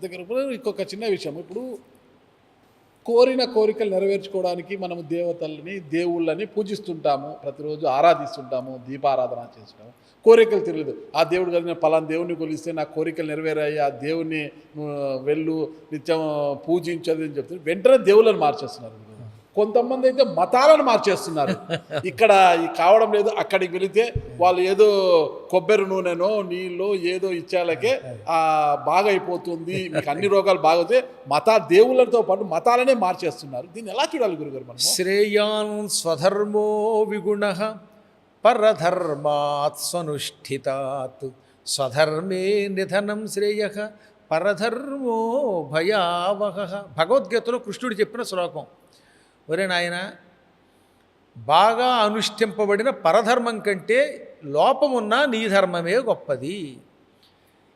దగ్గర ఇప్పుడు ఇంకొక చిన్న విషయం, ఇప్పుడు కోరిన కోరికలు నెరవేర్చుకోవడానికి మనము దేవతల్ని దేవుళ్ళని పూజిస్తుంటాము, ప్రతిరోజు ఆరాధిస్తుంటాము, దీపారాధన చేస్తుంటాము. కోరికలు తెలియదు, ఆ దేవుడు కలిగిన పలానా దేవుడిని కొలిస్తే నా కోరికలు నెరవేరాయి, ఆ దేవుడిని వెళ్ళు నిత్యం పూజించదు అని చెప్తే వెంటనే దేవుళ్ళని మార్చేస్తున్నారు. కొంతమంది అయితే మతాలను మార్చేస్తున్నారు. ఇక్కడ కావడం లేదు, అక్కడికి వెళితే వాళ్ళు ఏదో కొబ్బరి నూనెనో నీళ్ళు ఏదో ఇచ్చాలకే బాగా అయిపోతుంది, మీకు అన్ని రోగాలు బాగోతే దేవుళ్ళతో పాటు మతాలనే మార్చేస్తున్నారు. దీన్ని ఎలా చూడాలి గురుగారు మనం? శ్రేయాన్ స్వధర్మో విగుణ పరధర్మాత్ స్వనుష్ఠితాత్ స్వధర్మే నిధనం శ్రేయ పరధర్మో భయావహ. భగవద్గీతలో కృష్ణుడు చెప్పిన శ్లోకం. ఒరే నాయన, బాగా అనుష్ఠింపబడిన పరధర్మం కంటే లోపమున్నా నీ ధర్మమే గొప్పది.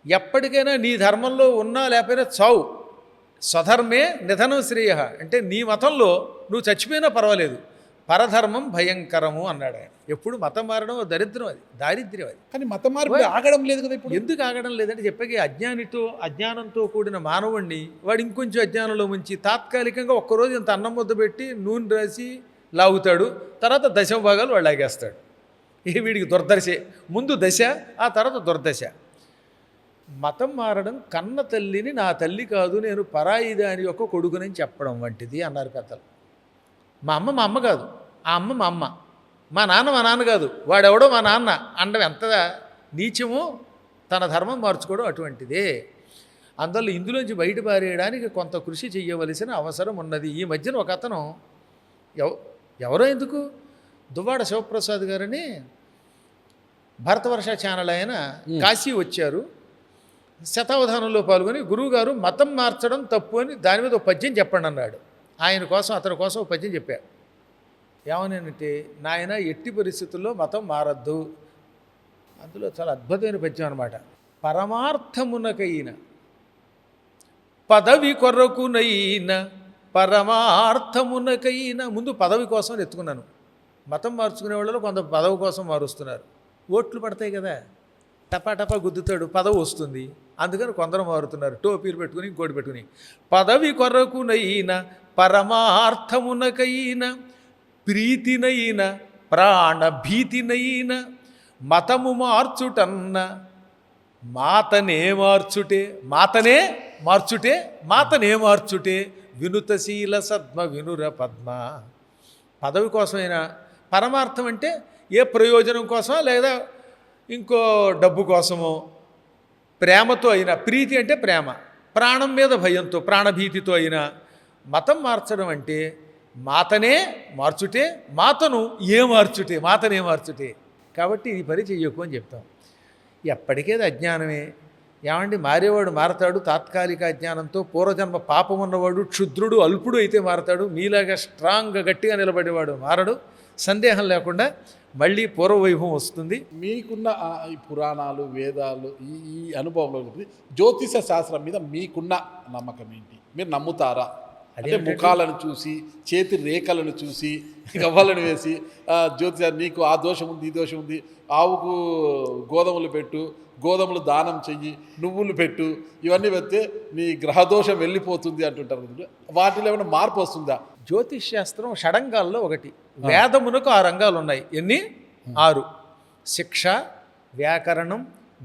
ఎప్పటికైనా నీ ధర్మంలో ఉన్నా లేకపోయినా చావు. స్వధర్మే నిధనం శ్రేయ అంటే నీ మతంలో నువ్వు చచ్చిపోయినా పర్వాలేదు, పరధర్మం భయంకరము అన్నాడు ఆయన. ఎప్పుడు మతం మారడం దరిద్రం, అది దారిద్ర్యం. అది కానీ మతం మార్పు ఆగడం లేదు కదా ఇప్పుడు. ఎందుకు ఆగడం లేదంటే చెప్పగే అజ్ఞానంతో కూడిన మానవుణ్ణి వాడు ఇంకొంచెం అజ్ఞానంలో ముంచి తాత్కాలికంగా ఒక్కరోజు ఇంత అన్నం ముద్ద పెట్టి నూనె రాసి లాగుతాడు, తర్వాత దశమ భాగాలు వాడు లాగేస్తాడు. వీడికి దుర్దశే, ముందు దశ ఆ తర్వాత దుర్దశ. మతం మారడం కన్న తల్లిని నా తల్లి కాదు నేను పరాయి దాని యొక్క కొడుకునని చెప్పడం వంటిది అన్నారు పెద్దలు. మా అమ్మ కాదు, ఆ అమ్మ మా అమ్మ, మా నాన్న కాదు, వాడెవడో మా నాన్న అండం ఎంత నీచమో తన ధర్మం మార్చుకోవడం అటువంటిదే. అందువల్ల ఇందులోంచి బయటపారేయడానికి కొంత కృషి చేయవలసిన అవసరం ఉన్నది. ఈ మధ్యన ఒక అతను ఎవరో ఎందుకు దువ్వాడ శివప్రసాద్ గారని భరతవర్ష ఛానల్ ఆయన కాశీ వచ్చారు, శతావధానంలో పాల్గొని గురువుగారు మతం మార్చడం తప్పు అని దాని మీద ఒక పద్యం చెప్పండి అన్నాడు. ఆయన కోసం అతని కోసం ఒక పద్యం చెప్పారు. ఏమనంటే, నాయన ఎట్టి పరిస్థితుల్లో మతం మారద్దు. అందులో చాలా అద్భుతమైన పద్యం అనమాట. పరమార్థమునకైన పదవి కొరకునైన పరమార్థమునకైన, ముందు పదవి కోసం ఎత్తుకున్నాను. మతం మార్చుకునే వాళ్ళు కొంత పదవి కోసం మారుస్తున్నారు. ఓట్లు పడతాయి కదా, టపా గుద్దుతాడు, పదవి వస్తుంది, అందుకని కొందరు మారుతున్నారు. టోపీలు పెట్టుకుని ఇంకోటి పెట్టుకుని. పదవి కొరకునైన పరమార్థమునకైన ప్రీతినైన ప్రాణభీతినైన మతము మార్చుటన్న మాతనే మార్చుటే వినుతశీల సద్మ వినుర పద్మ. పదవి కోసమైనా, పరమార్థం అంటే ఏ ప్రయోజనం కోసమో లేదా ఇంకో డబ్బు కోసమో, ప్రేమతో అయినా, ప్రీతి అంటే ప్రేమ, ప్రాణం మీద భయంతో ప్రాణభీతితో అయినా మతం మార్చడం అంటే మాతనే మార్చుటే కాబట్టి ఈ పని చెయ్యకు అని చెప్తాం. ఎప్పటికేది అజ్ఞానమే. ఏమండి, మారేవాడు మారతాడు తాత్కాలిక అజ్ఞానంతో. పూర్వజన్మ పాపం ఉన్నవాడు క్షుద్రుడు అల్పుడు అయితే మారతాడు, మీలాగా స్ట్రాంగ్గా గట్టిగా నిలబడేవాడు మారడు. సందేహం లేకుండా మళ్ళీ పూర్వవైభవం వస్తుంది. మీకున్న ఈ పురాణాలు వేదాలు ఈ అనుభవంలో జ్యోతిష శాస్త్రం మీద మీకున్న నమ్మకం ఏంటి? మీరు నమ్ముతారా? అంటే ముఖాలను చూసి, చేతి రేఖలను చూసి, గవ్వలను వేసి జ్యోతిష నీకు ఆ దోషం ఉంది, ఈ దోషం ఉంది, ఆవుకు గోధుమలు పెట్టు, గోధుమలు దానం చెయ్యి, నువ్వులు పెట్టు, ఇవన్నీ పెడితే నీ గ్రహదోషం వెళ్ళిపోతుంది అంటుంటారు. వాటిలో ఏమైనా మార్పు వస్తుందా? జ్యోతిష్ శాస్త్రం షడంగాల్లో ఒకటి. వేదమునకు 6 రంగాలు ఉన్నాయి. ఎన్ని? 6. శిక్ష, వ్యాకరణం,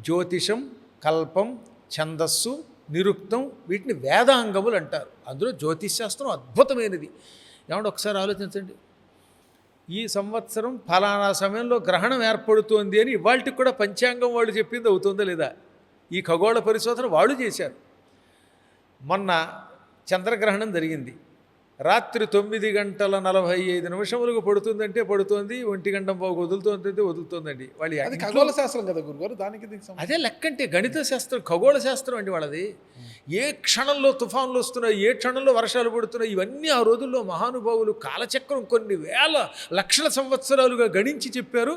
జ్యోతిషం, కల్పం, ఛందస్సు, నిరుక్తం. వీటిని వేదాంగములు అంటారు. అందులో జ్యోతిష్ శాస్త్రం అద్భుతమైనది. ఏమంటే ఒకసారి ఆలోచించండి, ఈ సంవత్సరం ఫలానా సమయంలో గ్రహణం ఏర్పడుతోంది అని ఇవాళకి కూడా పంచాంగం వాళ్ళు చెప్పింది అవుతుందా లేదా? ఈ ఖగోళ పరిశోధన వాళ్ళు చేశారు. మొన్న చంద్రగ్రహణం జరిగింది. రాత్రి 9:45 పడుతుందంటే పడుతోంది, 1:15 వదులుతోందండి. వాళ్ళు ఖగోళ శాస్త్రం కదా గురుగారు, దానికి అదే లెక్కంటే గణిత శాస్త్రం, ఖగోళ శాస్త్రం అండి వాళ్ళది. ఏ క్షణంలో తుఫాన్లు వస్తున్నాయి, ఏ క్షణంలో వర్షాలు పడుతున్నాయి, ఇవన్నీ ఆ రోజుల్లో మహానుభావులు కాలచక్రం కొన్ని వేల లక్షల సంవత్సరాలుగా గణించి చెప్పారు.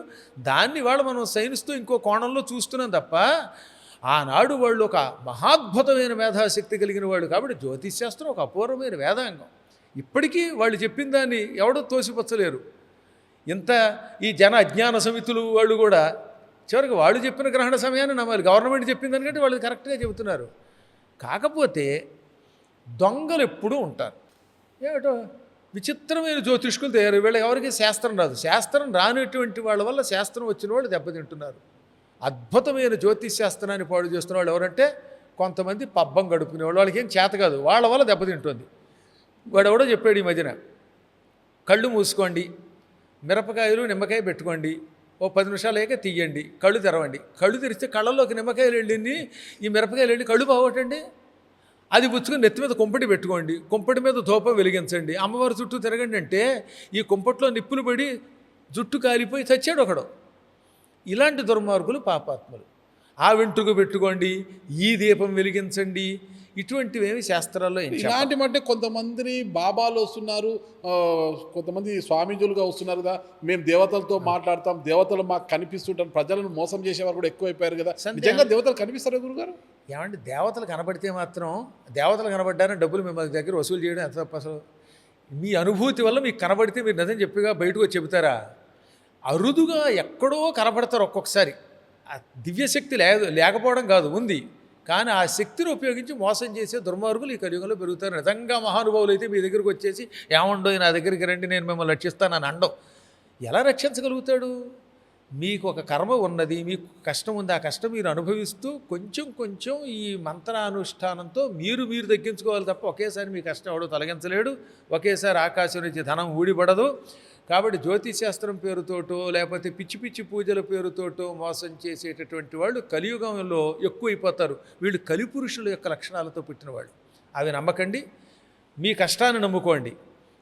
దాన్ని వాళ్ళు మనం సైన్స్తో ఇంకో కోణంలో చూస్తున్నాం తప్ప, ఆనాడు వాళ్ళు ఒక మహాద్భుతమైన మేధాశక్తి కలిగిన వాళ్ళు. కాబట్టి జ్యోతిష్ శాస్త్రం ఒక అపూర్వమైన వేదాంగం. ఇప్పటికీ వాళ్ళు చెప్పిన దాన్ని ఎవడో తోసిపుచ్చలేరు. ఇంత ఈ జన అజ్ఞాన సమితులు వాళ్ళు కూడా చివరికి వాళ్ళు చెప్పిన గ్రహణ సమయాన్ని నమ్మాలి. గవర్నమెంట్ చెప్పిన దానికంటే వాళ్ళు కరెక్ట్గా చెబుతున్నారు. కాకపోతే దొంగలు ఎప్పుడూ ఉంటారు. ఏమిటో విచిత్రమైన జ్యోతిష్కులు తయారు. వీళ్ళ ఎవరికి శాస్త్రం రాదు. శాస్త్రం రానటువంటి వాళ్ళ వల్ల శాస్త్రం వచ్చిన వాళ్ళు దెబ్బతింటున్నారు. అద్భుతమైన జ్యోతిష్ శాస్త్రాన్ని పాడు చేస్తున్న వాళ్ళు ఎవరంటే కొంతమంది పబ్బం గడుపుకునే వాళ్ళు. వాళ్ళకి ఏం చేత కాదు, వాళ్ళ వల్ల దెబ్బతింటుంది. వాడు ఎవడో చెప్పాడు ఈ మధ్యన, కళ్ళు మూసుకోండి, మిరపకాయలు నిమ్మకాయ పెట్టుకోండి, ఓ 10 నిమిషాలు అయ్యాక తీయండి, కళ్ళు తెరవండి. కళ్ళు తెరిస్తే కళ్ళల్లోకి నిమ్మకాయలు వెళ్ళి ఈ మిరపకాయలు వెళ్ళి కళ్ళు బాగోటండి. అది పుచ్చుకొని నెత్తి మీద కుంపటి పెట్టుకోండి, కుంపటి మీద ధూపం వెలిగించండి, అమ్మవారి చుట్టూ తిరగండి అంటే ఈ కుంపట్లో నిప్పులు పడి జుట్టు కాలిపోయి చచ్చాడు ఒకడు. ఇలాంటి దుర్మార్గులు పాపాత్ములు. ఆ వెంట్రుక పెట్టుకోండి, ఈ దీపం వెలిగించండి, ఇటువంటివేమి శాస్త్రాల్లో ఇలాంటి అంటే కొంతమందిని బాబాలు వస్తున్నారు, కొంతమంది స్వామీజులుగా వస్తున్నారు కదా, మేము దేవతలతో మాట్లాడతాం, దేవతలు మాకు కనిపిస్తుంటారు, ప్రజలను మోసం చేసేవారు కూడా ఎక్కువైపోయారు కదా. నిజంగా దేవతలు కనిపిస్తారా గురుగారు? ఏమంటే దేవతలు కనబడితే మాత్రం, దేవతలు కనబడ్డారని డబ్బులు మిమ్మల్ని దగ్గర వసూలు చేయడం ఎంత తప్ప. అసలు మీ అనుభూతి వల్ల మీకు కనబడితే మీరు నిజం చెప్పిగా బయటకు వచ్చి చెబుతారా? అరుదుగా ఎక్కడో కనబడతారు ఒక్కొక్కసారి. ఆ దివ్యశక్తి లేకపోవడం కాదు, ఉంది. కానీ ఆ శక్తిని ఉపయోగించి మోసం చేసే దుర్మార్గులు ఈ కలియుగంలో పెరుగుతారు. నిజంగా మహానుభావులు అయితే మీ దగ్గరికి వచ్చేసి ఏమండో నా దగ్గరికి రండి, నేను మిమ్మల్ని రక్షిస్తానని అండం. ఎలా రక్షించగలుగుతాడు? మీకు ఒక కర్మ ఉన్నది, మీకు కష్టం ఉంది, ఆ కష్టం మీరు అనుభవిస్తూ కొంచెం కొంచెం ఈ మంత్రానుష్ఠానంతో మీరు తగ్గించుకోవాలి తప్ప ఒకేసారి మీ కష్టం ఎవడో తొలగించలేడు. ఒకేసారి ఆకాశం నుంచి ధనం ఊడిపడదు. కాబట్టి జ్యోతిశాస్త్రం పేరుతోటో లేకపోతే పిచ్చి పిచ్చి పూజల పేరుతోటో మోసం చేసేటటువంటి వాళ్ళు కలియుగంలో ఎక్కువైపోతారు. వీళ్ళు కలిపురుషుల యొక్క లక్షణాలతో పుట్టినవాళ్ళు. అవి నమ్మకండి. మీ కష్టాన్ని నమ్ముకోండి,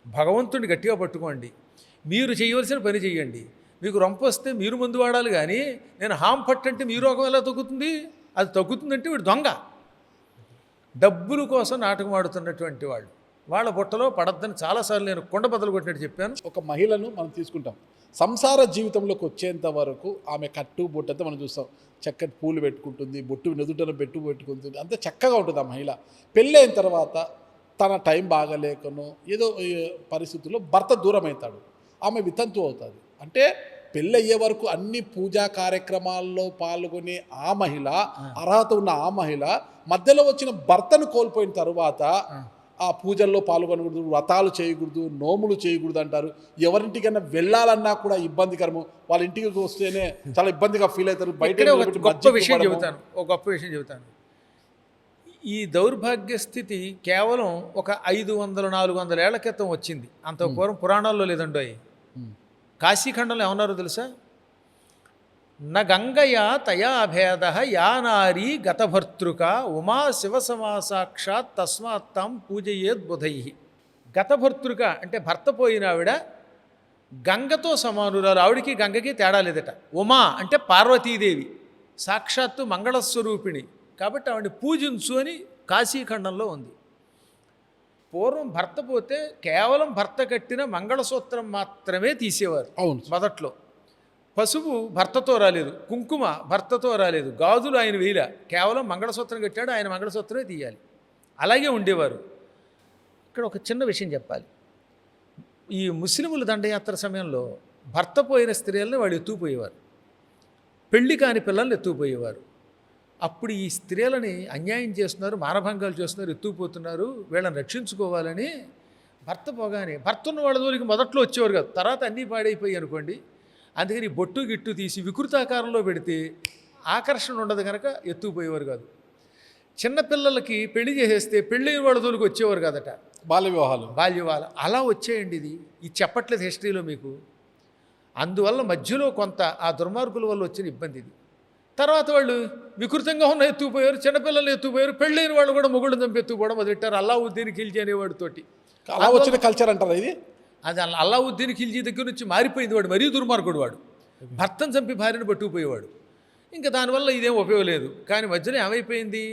భగవంతుడిని గట్టిగా పట్టుకోండి, మీరు చేయవలసిన పని చేయండి. మీకు రొంప వస్తే మీరు మందు వాడాలి, కానీ నేను హామ్ పట్టంటే మీ రోగం ఎలా తగ్గుతుంది? అది తగ్గుతుందంటే వీడు దొంగ. డబ్బుల కోసం నాటకం ఆడుతున్నటువంటి వాళ్ళు, వాళ్ళ బుట్టలో పడద్దని చాలాసార్లు నేను కొండ బద్దలు కొట్టినట్టు చెప్పాను. ఒక మహిళను మనం తీసుకుంటాం, సంసార జీవితంలోకి వచ్చేంత వరకు ఆమె కట్టు బొట్టంతా మనం చూస్తాం. చక్కటి పూలు పెట్టుకుంటుంది, బొట్టు నుదుటను పెట్టుకుంటుంది, అంత చక్కగా ఉంటుంది ఆ మహిళ. పెళ్ళైన తర్వాత తన టైం బాగాలేకనో ఏదో పరిస్థితుల్లో భర్త దూరం అవుతాడు, ఆమె వితంతు అవుతుంది. అంటే పెళ్ళి అయ్యే వరకు అన్ని పూజా కార్యక్రమాల్లో పాల్గొనే ఆ మహిళ, అర్హత ఉన్న ఆ మహిళ మధ్యలో వచ్చిన భర్తను కోల్పోయిన తర్వాత ఆ పూజల్లో పాల్గొనకూడదు, వ్రతాలు చేయకూడదు, నోములు చేయకూడదు అంటారు. ఎవరింటికైనా వెళ్ళాలన్నా కూడా ఇబ్బందికరము. వాళ్ళ ఇంటికి వస్తేనే చాలా ఇబ్బందిగా ఫీల్ అవుతారు. బయట ఒక గొప్ప విషయం చెబుతాను. ఈ దౌర్భాగ్య స్థితి కేవలం ఒక 500-400 ఏళ్ల క్రితం వచ్చింది. అంత పూర్వం పురాణాల్లో లేదండో. కాశీఖండంలో ఏమన్నారో తెలుసా? న గంగయా తయా భేద యా నారీ గతభర్తృక ఉమా శివసమాసాక్షాత్ తస్మాత్ తాం పూజయేద్ బుధై. గతభర్తృక అంటే భర్త పోయిన ఆవిడ గంగతో సమానురాలు. ఆవిడికి గంగకి తేడా లేదట. ఉమా అంటే పార్వతీదేవి, సాక్షాత్తు మంగళస్వరూపిణి. కాబట్టి ఆవిడని పూజించు అని కాశీఖండంలో ఉంది. పూర్వం భర్త పోతే కేవలం భర్త కట్టిన మంగళసూత్రం మాత్రమే తీసేవారు. అవును, మొదట్లో పసుపు భర్తతో రాలేదు, కుంకుమ భర్తతో రాలేదు, గాజులు ఆయన వేయలే, కేవలం మంగళసూత్రం కట్టాడు, ఆయన మంగళసూత్రమే తీయాలి. అలాగే ఉండేవారు. ఇక్కడ ఒక చిన్న విషయం చెప్పాలి. ఈ ముస్లిముల దండయాత్ర సమయంలో భర్త పోయిన స్త్రీలను వాళ్ళు ఎత్తుకుపోయేవారు, పెళ్లి కాని పిల్లల్ని ఎత్తుకుపోయేవారు. అప్పుడు ఈ స్త్రీలని అన్యాయం చేస్తున్నారు, మానభంగాలు చేస్తున్నారు, ఎత్తుకుపోతున్నారు, వీళ్ళని రక్షించుకోవాలని భర్త పోగానే, భర్త ఉన్న వాళ్ళ దూరికి మొదట్లో వచ్చేవారు కాదు, తర్వాత అన్నీ పాడైపోయి అనుకోండి. అందుకని బొట్టు గిట్టు తీసి వికృతాకారంలో పెడితే ఆకర్షణ ఉండదు కనుక ఎత్తుకుపోయేవారు కాదు. చిన్నపిల్లలకి పెళ్లి చేసేస్తే పెళ్ళైన వాళ్ళ దూరికి వచ్చేవారు కాదట. బాల్యవివాహాలు అలా వచ్చేయండి. ఇది చెప్పట్లేదు హిస్టరీలో మీకు. అందువల్ల మధ్యలో కొంత ఆ దుర్మార్గుల వల్ల వచ్చిన ఇబ్బంది ఇది. తర్వాత వాళ్ళు వికృతంగా ఉన్న ఎత్తుకుపోయారు, చిన్నపిల్లలు ఎత్తుకుపోయారు, పెళ్ళైన వాళ్ళు కూడా మొగుళ్ళు చంపి ఎత్తుకుపోవడం మొదలెట్టారు. అల్లావుద్దీన్ ఖిల్జీ అనేవాడితోటి. అలా వచ్చిన కల్చర్ అంటారు ఇది. అది అల్లావుద్దీన్ ఖిల్జీ దగ్గర నుంచి మారిపోయింది. వాడు మరీ దుర్మార్గుడు. వాడు భర్తను చంపి భార్యను పట్టుకుపోయేవాడు. ఇంకా దానివల్ల ఇదేం ఉపయోగం లేదు. కానీ మధ్యలో ఏమైపోయింది,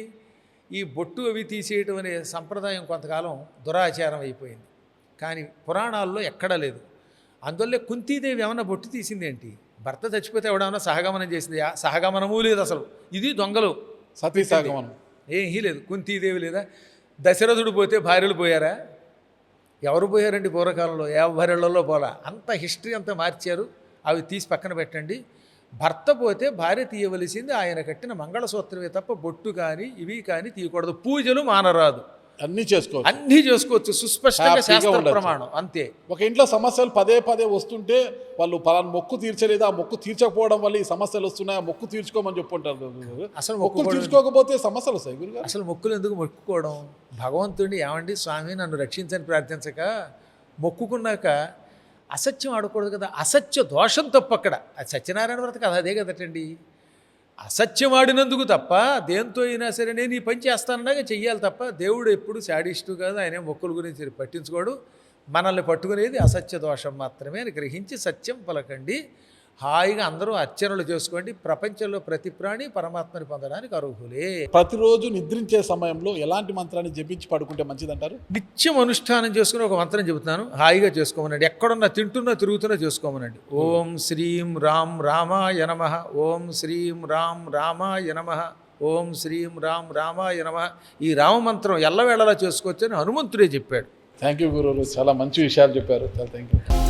ఈ బొట్టు అవి తీసేయటం అనే సంప్రదాయం కొంతకాలం దురాచారం అయిపోయింది. కానీ పురాణాల్లో ఎక్కడా లేదు. అందువల్లే కుంతీదేవి ఏమన్నా బొట్టు తీసింది ఏంటి? భర్త చచ్చిపోతే ఎవడేమన్నా సహగమనం చేసింది? సహగమనమూ లేదు అసలు. ఇది దొంగలు, సతీ సహగమనం ఏమీ లేదు. కుంతీదేవి లేదా దశరథుడు పోతే భార్యలు పోయారా? ఎవరు పోయారండి పూర్వకాలంలో? 50 ఏళ్లలో పోలా. అంత హిస్టరీ అంతా మార్చారు. అవి తీసి పక్కన పెట్టండి. భర్త పోతే భార్య తీయవలసింది ఆయన కట్టిన మంగళసూత్రమే తప్ప బొట్టు కానీ ఇవి కానీ తీయకూడదు. పూజలు మానరాదు, అన్నీ చేసుకోవచ్చు. అన్నీ చేసుకోవచ్చు సుస్పష్టంగా హ్యాపీగా శాస్త్ర ఉండొచ్చు. ప్రమాణం అంతే. ఒక ఇంట్లో సమస్యలు పదే పదే వస్తుంటే వాళ్ళు పలానా మొక్కు తీర్చలేదు, ఆ మొక్కు తీర్చకపోవడం వల్ల ఈ సమస్యలు వస్తున్నాయి, ఆ మొక్కు తీర్చుకోమని చెప్పుంటారు. అసలు మొక్కులు తీర్చుకోకపోతే సమస్యలు వస్తాయి గురుగారు. అసలు మొక్కులు ఎందుకు మొక్కుకోవడం? భగవంతుడిని ఏమండి స్వామి నన్ను రక్షించని ప్రార్థించక మొక్కుకున్నాక అసత్యం ఆడకూడదు కదా. అసత్య దోషం తప్పు అక్కడ. అది సత్యనారాయణ వ్రత కదా, అదే కదటండి. అసత్యం ఆడినందుకు తప్ప దేంతో అయినా సరే నేను ఈ పని చేస్తానన్నాగా చెయ్యాలి తప్ప దేవుడు ఎప్పుడు శాడిస్టు కాదు, ఆయన మొక్కుల గురించి పట్టించుకోడు. మనల్ని పట్టుకునేది అసత్య దోషం మాత్రమే అని గ్రహించి సత్యం పలకండి. హాయిగా అందరూ అర్చనలు చేసుకోండి. ప్రపంచంలో ప్రతి ప్రాణి పరమాత్మని పొందడానికి అర్హులే. ప్రతిరోజు నిద్రించే సమయంలో ఎలాంటి మంత్రాన్ని జపించి పడుకుంటే మంచిదంటారు? నిత్యం అనుష్ఠానం చేసుకుని ఒక మంత్రం చెబుతున్నాను, హాయిగా చేసుకోమనండి. ఎక్కడున్నా తింటున్నా తిరుగుతున్నా చేసుకోమనండి. ఓం శ్రీం రామ్ రామాయ నమః, ఓం శ్రీం రామ్ రామాయ నమః, ఓం శ్రీం రామ్ రామాయ నమః. ఈ రామమంత్రం ఎల్లవేళలా చేసుకోవచ్చని హనుమంతుడే చెప్పాడు. థ్యాంక్ యూ గురువులు, చాలా మంచి విషయాలు చెప్పారు. చాలా థ్యాంక్ యూ.